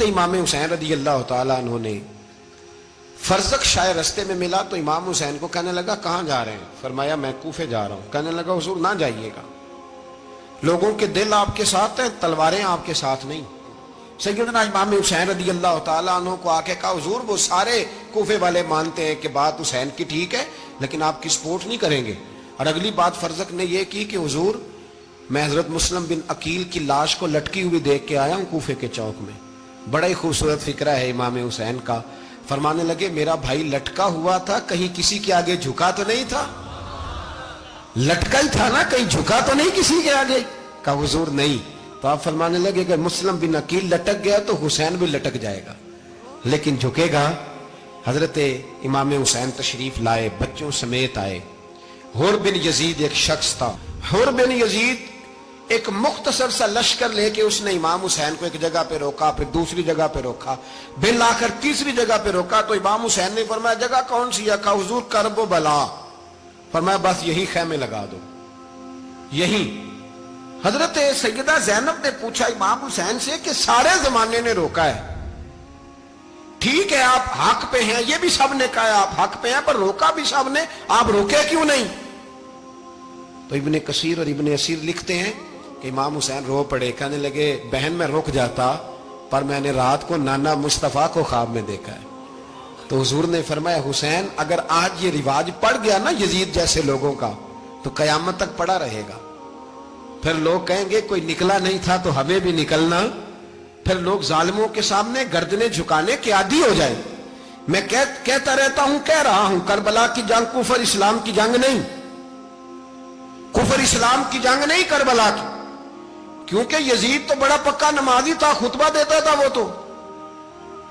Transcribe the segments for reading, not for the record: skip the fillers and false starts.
حضرت امام حسین رضی اللہ تعالیٰ عنہ نے فرزق شاہ رستے میں ملا تو امام حسین کو کہنے لگا کہاں جا رہے ہیں؟ فرمایا میں کوفے جا رہا ہوں۔ کہنے لگا حضور نہ جائیے گا، لوگوں کے دل آپ کے ساتھ ہیں، تلواریں آپ کے ساتھ نہیں۔ سیدنا امام حسین رضی اللہ تعالیٰ عنہ کو آ کے کہا حضور وہ سارے کوفے والے مانتے ہیں کہ بات حسین کی ٹھیک ہے لیکن آپ کی سپورٹ نہیں کریں گے۔ اور اگلی بات فرزق نے یہ کی کہ حضور میں حضرت مسلم بن عقیل کی لاش کو لٹکی ہوئی دیکھ کے آیا ہوں کوفے کے چوک میں۔ بڑا ہی خوبصورت فکرہ ہے امام حسین کا۔ فرمانے لگے میرا بھائی لٹکا ہوا تھا، کہیں کسی کے آگے جھکا تو نہیں تھا؟ لٹکا ہی تھا نا، کہیں جھکا تو نہیں کسی کے آگے؟ کہا حضور نہیں۔ تو آپ فرمانے لگے کہ مسلم بن عقیل لٹک گیا تو حسین بھی لٹک جائے گا، لیکن جھکے گا۔ حضرت امام حسین تشریف لائے، بچوں سمیت آئے۔ حور بن یزید ایک شخص تھا۔ حور بن یزید ایک مختصر سا لشکر لے کے اس نے امام حسین کو ایک جگہ پہ روکا، پھر دوسری جگہ پہ روکا، بل آ کر تیسری جگہ پہ روکا تو امام حسین نے فرمایا جگہ کون سی ہے؟ کہا حضور کرب و بلا۔ فرمایا بس یہی خیمے لگا دو، یہی۔ حضرت سیدہ زینب نے پوچھا امام حسین سے کہ سارے زمانے نے روکا ہے، ٹھیک ہے آپ حق پہ ہیں، یہ بھی سب نے کہا ہے آپ حق پہ ہیں، پر روکا بھی سب نے، آپ روکے کیوں نہیں؟ تو ابن کثیر اور ابن اسیر لکھتے ہیں کہ امام حسین رو پڑے، کہنے لگے بہن میں رک جاتا پر میں نے رات کو نانا مصطفیٰ کو خواب میں دیکھا ہے۔ تو حضور نے فرمایا حسین اگر آج یہ رواج پڑ گیا نا یزید جیسے لوگوں کا تو قیامت تک پڑا رہے گا۔ پھر لوگ کہیں گے کوئی نکلا نہیں تھا تو ہمیں بھی نکلنا، پھر لوگ ظالموں کے سامنے گردنیں جھکانے کے عادی ہو جائیں۔ میں کہتا رہتا ہوں، کہہ رہا ہوں، کربلا کی جنگ کفر اسلام کی جنگ نہیں، کفر اسلام کی جنگ نہیں کربلا کی، کیونکہ یزید تو بڑا پکا نمازی تھا، خطبہ دیتا تھا وہ تو۔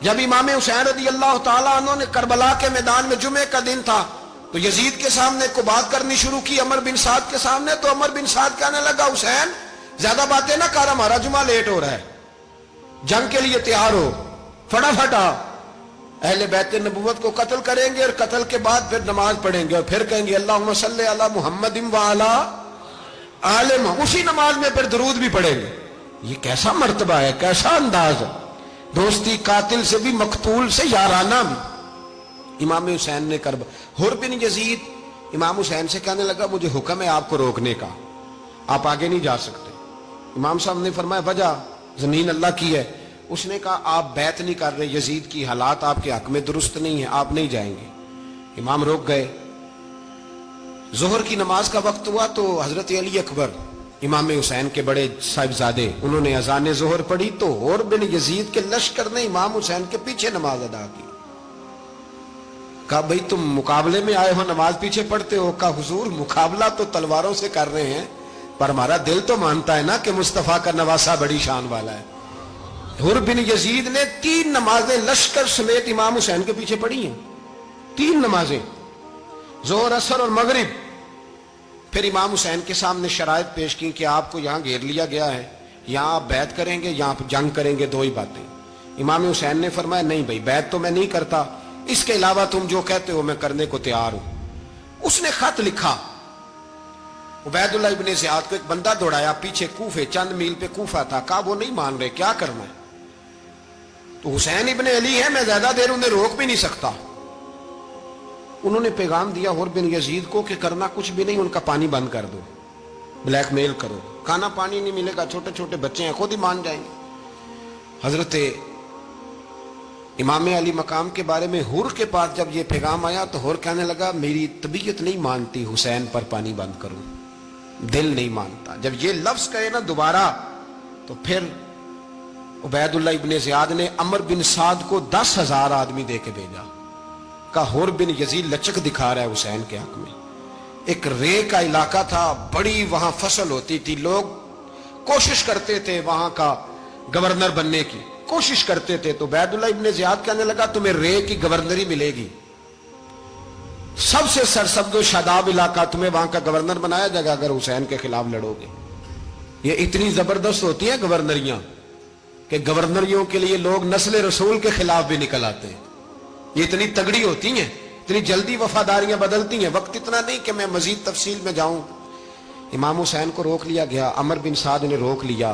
جب امام حسین رضی اللہ تعالیٰ عنہ نے کربلا کے میدان میں جمعے کا دن تھا تو یزید کے سامنے کو بات کرنی شروع کی عمر بن سعد کے سامنے، تو عمر بن سعد کہنے لگا حسین زیادہ باتیں نہ کر، ہمارا جمعہ لیٹ ہو رہا ہے، جنگ کے لیے تیار ہو، فٹافٹ آ۔ اہل بیت نبوت کو قتل کریں گے اور قتل کے بعد پھر نماز پڑھیں گے اور پھر کہیں گے اللہم صلی علی محمد وعلی آل محمد، اسی نماز میں پھر درود بھی پڑھیں گے۔ یہ کیسا مرتبہ ہے، کیسا انداز ہے، دوستی قاتل سے بھی مقتول سے یارانہ بھی۔ امام حسین نے حر بن یزید امام حسین سے کہنے لگا مجھے حکم ہے آپ کو روکنے کا، آپ آگے نہیں جا سکتے۔ امام صاحب نے فرمایا وجہ زمین اللہ کی ہے۔ اس نے کہا آپ بیعت نہیں کر رہے، یزید کی حالات آپ کے حق میں درست نہیں ہیں، آپ نہیں جائیں گے۔ امام روک گئے۔ ظہر کی نماز کا وقت ہوا تو حضرت علی اکبر امام حسین کے بڑے صاحبزادے انہوں نے اذان ظہر پڑھی تو حور بن یزید کے لشکر نے امام حسین کے پیچھے نماز ادا کی۔ کہا بھئی تم مقابلے میں آئے ہو نماز پیچھے پڑھتے ہو؟ کہا حضور مقابلہ تو تلواروں سے کر رہے ہیں پر ہمارا دل تو مانتا ہے نا کہ مصطفیٰ کا نواسہ بڑی شان والا ہے۔ حر بن یزید نے 3 نمازیں لشکر سمیت امام حسین کے پیچھے پڑھی ہیں، 3 نمازیں، ظہر اثر اور مغرب۔ پھر امام حسین کے سامنے شرائط پیش کی کہ آپ کو یہاں گھیر لیا گیا ہے، یہاں آپ بیعت کریں گے، یہاں جنگ کریں گے، 2 ہی باتیں۔ امام حسین نے فرمایا نہیں بھائی بیعت تو میں نہیں کرتا، اس کے علاوہ تم جو کہتے ہو میں کرنے کو تیار ہوں۔ اس نے خط لکھا، عبید اللہ ابن زیاد کو ایک بندہ دوڑایا پیچھے کوفے، چند میل پہ کوفہ تھا، کہا وہ نہیں مان رہے، کیا کرنا ہے؟ تو حسین ابن علی ہے، میں زیادہ دیر انہیں روک بھی نہیں سکتا۔ انہوں نے پیغام دیا حر بن یزید کو کہ کرنا کچھ بھی نہیں، ان کا پانی بند کر دو، بلیک میل کرو، کھانا پانی نہیں ملے گا، چھوٹے چھوٹے بچے ہیں خود ہی مان جائیں گے۔ حضرت امام علی مقام کے بارے میں حر کے پاس جب یہ پیغام آیا تو حر کہنے لگا میری طبیعت نہیں مانتی حسین پر پانی بند کروں، دل نہیں مانتا۔ جب یہ لفظ کہے نا دوبارہ تو پھر عبید اللہ ابن زیاد نے عمر بن سعد کو 10,000 آدمی دے کے بھیجا، کہا حر بن یزید لچک دکھا رہا ہے حسین کے حق میں۔ ایک رے کا علاقہ تھا، بڑی وہاں فصل ہوتی تھی، لوگ کوشش کرتے تھے وہاں کا گورنر بننے کی، کوشش کرتے تھے۔ تو عبید اللہ ابن زیاد کہنے لگا تمہیں رے کی گورنری ملے گی، سب سے سرسبز و شاداب علاقہ، تمہیں وہاں کا گورنر بنایا جائے گا اگر حسین کے خلاف لڑو گے۔ یہ اتنی زبردست ہوتی ہیں گورنریاں کہ گورنریوں کے لیے لوگ نسل رسول کے خلاف بھی نکل آتے ہیں، یہ اتنی تگڑی ہوتی ہیں، اتنی جلدی وفاداریاں بدلتی ہیں۔ وقت اتنا نہیں کہ میں مزید تفصیل میں جاؤں۔ امام حسین کو روک لیا گیا، عمر بن سعد نے روک لیا۔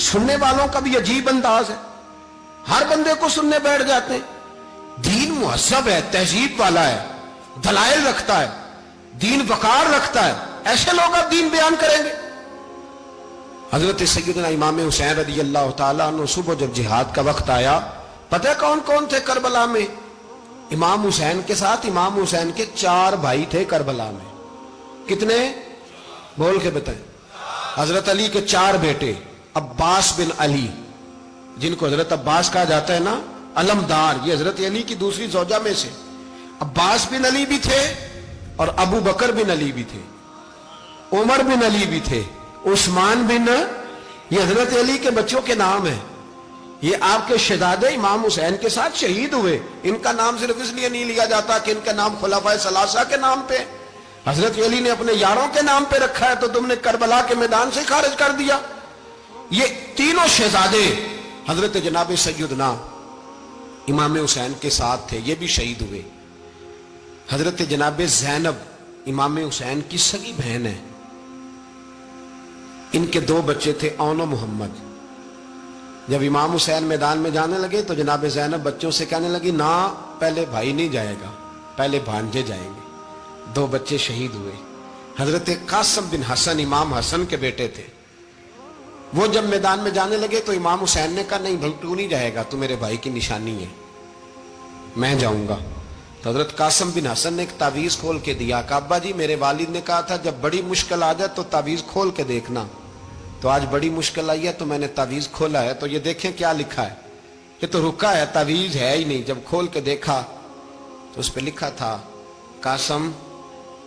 سننے والوں کا بھی عجیب انداز ہے، ہر بندے کو سننے بیٹھ جاتے ہیں. دین مہذب ہے، تہذیب والا ہے، دلائل رکھتا ہے، دین وقار رکھتا ہے، ایسے لوگ اب دین بیان کریں گے. حضرت سیدنا امام حسین رضی اللہ تعالیٰ عنہ صبح جب جہاد کا وقت آیا، پتہ ہے کون کون تھے کربلا میں؟ امام حسین کے ساتھ امام حسین کے 4 بھائی تھے کربلا میں. کتنے؟ بول کے بتائیں. حضرت علی کے 4 بیٹے، عباس بن علی، جن کو حضرت عباس کہا جاتا ہے نا، علمدار، یہ حضرت علی کی دوسری زوجہ میں سے. عباس بن علی بھی تھے اور ابو بکر بن علی بھی تھے، عمر بن علی بھی تھے، عثمان بن، یہ حضرت علی کے بچوں کے نام ہیں. یہ آپ کے شہزادے امام حسین کے ساتھ شہید ہوئے. ان کا نام صرف اس لیے نہیں لیا جاتا کہ ان کا نام خلفائے ثلاثہ کے نام پہ، حضرت علی نے اپنے یاروں کے نام پہ رکھا ہے تو تم نے کربلا کے میدان سے خارج کر دیا. یہ تینوں شہزادے حضرت جناب سیدنا امام حسین کے ساتھ تھے، یہ بھی شہید ہوئے. حضرت جناب زینب امام حسین کی سگی بہن ہے، ان کے 2 بچے تھے، اون و محمد. جب امام حسین میدان میں جانے لگے تو جناب زینب بچوں سے کہنے لگی، نہ پہلے بھائی نہیں جائے گا، پہلے بھانجے جائیں گے. 2 بچے شہید ہوئے. حضرت قاسم بن حسن امام حسن کے بیٹے تھے، وہ جب میدان میں جانے لگے تو امام حسین نے کہا، نہیں بھائی تو نہیں جائے گا، تو میرے بھائی کی نشانی ہے، میں جاؤں گا. تو حضرت قاسم بن حسن نے ایک تعویذ کھول کے دیا کہ ابا جی میرے والد نے کہا تھا جب بڑی مشکل آ جائے تو تعویذ کھول کے دیکھنا. تو آج بڑی مشکل آئی ہے تو میں نے تعویذ کھولا ہے، تو یہ دیکھیں کیا لکھا ہے. یہ تو رکا ہے، تعویذ ہے ہی نہیں. جب کھول کے دیکھا تو اس پہ لکھا تھا، قاسم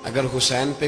اگر حسین پہ